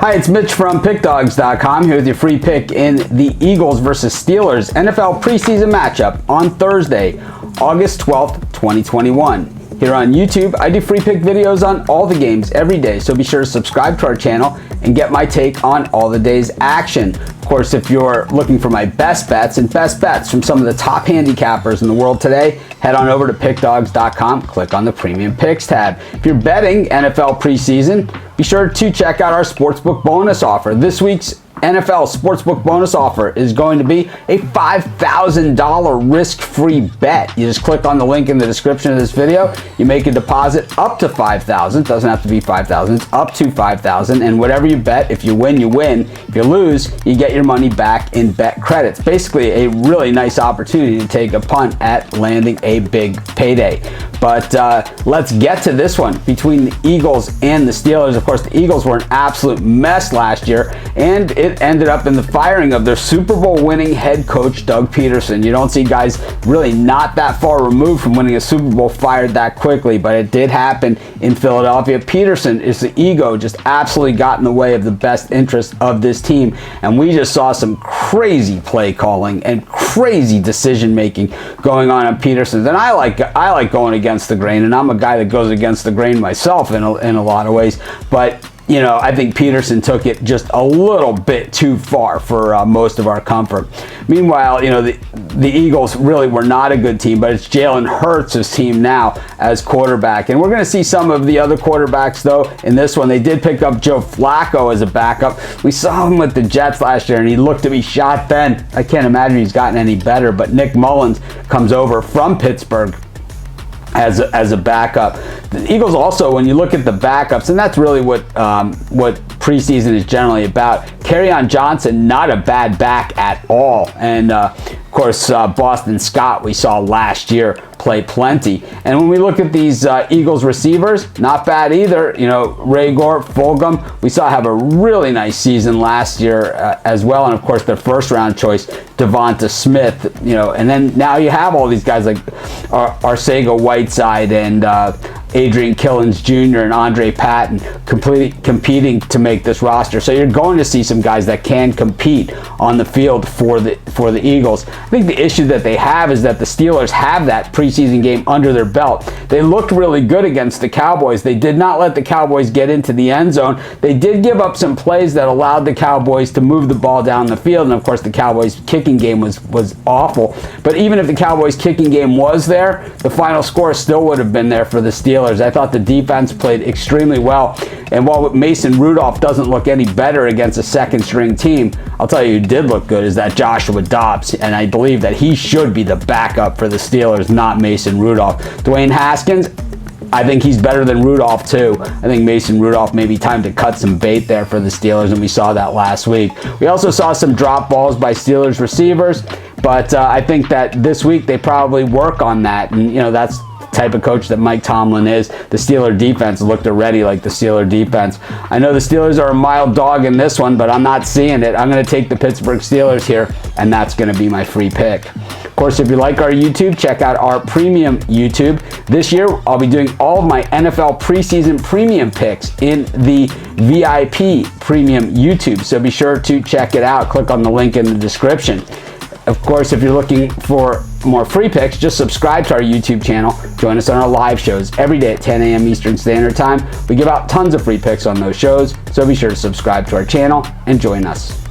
Hi, it's Mitch from PickDawgz.com here with your free pick in the Eagles versus Steelers NFL preseason matchup on Thursday, August 12th, 2021. Here on YouTube, I do free pick videos on all the games every day, so be sure to subscribe to our channel and get my take on all the day's action. Of course, if you're looking for my best bets and best bets from some of the top handicappers in the world today, head on over to PickDawgz.com, click on the Premium Picks tab. If you're betting NFL preseason, be sure to check out our Sportsbook bonus offer. This week's NFL Sportsbook bonus offer is going to be a $5,000 risk-free bet. You just click on the link in the description of this video. You make a deposit up to $5,000. Doesn't have to be $5,000. It's up to $5,000. And whatever you bet, if you win, you win. If you lose, you get your money back in bet credits. Basically, a really nice opportunity to take a punt at landing a big payday. But let's get to this one between the Eagles and the Steelers. Of course, the Eagles were an absolute mess last year, and it ended up in the firing of their Super Bowl winning head coach, Doug Peterson. You don't see guys really not that far removed from winning a Super Bowl fired that quickly, but it did happen in Philadelphia. Peterson is the ego, just absolutely got in the way of the best interest of this team, and we just saw some crazy play calling and crazy decision making going on Peterson's. And I like going against the grain, and I'm a guy that goes against the grain myself in a lot of ways, but you know, I think Peterson took it just a little bit too far for most of our comfort. Meanwhile, you know, the Eagles really were not a good team, but it's Jalen Hurts' team now as quarterback. And we're going to see some of the other quarterbacks, though, in this one. They did pick up Joe Flacco as a backup. We saw him with the Jets last year, and he looked to be shot then. I can't imagine he's gotten any better, but Nick Mullins comes over from Pittsburgh as a backup. The Eagles also, when you look at the backups, and that's really what preseason is generally about. Kerryon Johnson, not a bad back at all, and of course Boston Scott we saw last year play plenty. And when we look at these Eagles receivers, not bad either. You know, Raygor, Fulgham, we saw have a really nice season last year as well. And of course, their first round choice, Devonta Smith. You know, and then now you have all these guys like Arcega-Whiteside and Adrian Killins Jr. and Andre Patton competing to make this roster. So you're going to see some guys that can compete on the field for the Eagles. I think the issue that they have is that the Steelers have that preseason game under their belt. They looked really good against the Cowboys. They did not let the Cowboys get into the end zone. They did give up some plays that allowed the Cowboys to move the ball down the field, and of course the Cowboys kicking game was awful. But even if the Cowboys kicking game was there, the final score still would have been there for the Steelers. I thought the defense played extremely well, and while Mason Rudolph doesn't look any better against a second string team, I'll tell you who did look good is that Joshua Dobbs, and I believe that he should be the backup for the Steelers, not Mason Rudolph. Dwayne Haskins, I think he's better than Rudolph too. I think Mason Rudolph may be time to cut some bait there for the Steelers, and we saw that last week. We also saw some drop balls by Steelers receivers, but I think that this week they probably work on that, and you know, that's type of coach that Mike Tomlin is. The Steeler defense looked already like the Steeler defense. I know the Steelers are a mild dog in this one, but I'm not seeing it. I'm going to take the Pittsburgh Steelers here, and that's going to be my free pick. Of course, if you like our YouTube, check out our premium YouTube. This year, I'll be doing all of my NFL preseason premium picks in the VIP premium YouTube, so be sure to check it out. Click on the link in the description. Of course, if you're looking for more free picks, just subscribe to our YouTube channel. Join us on our live shows every day at 10 a.m. Eastern Standard Time. We give out tons of free picks on those shows, so be sure to subscribe to our channel and join us.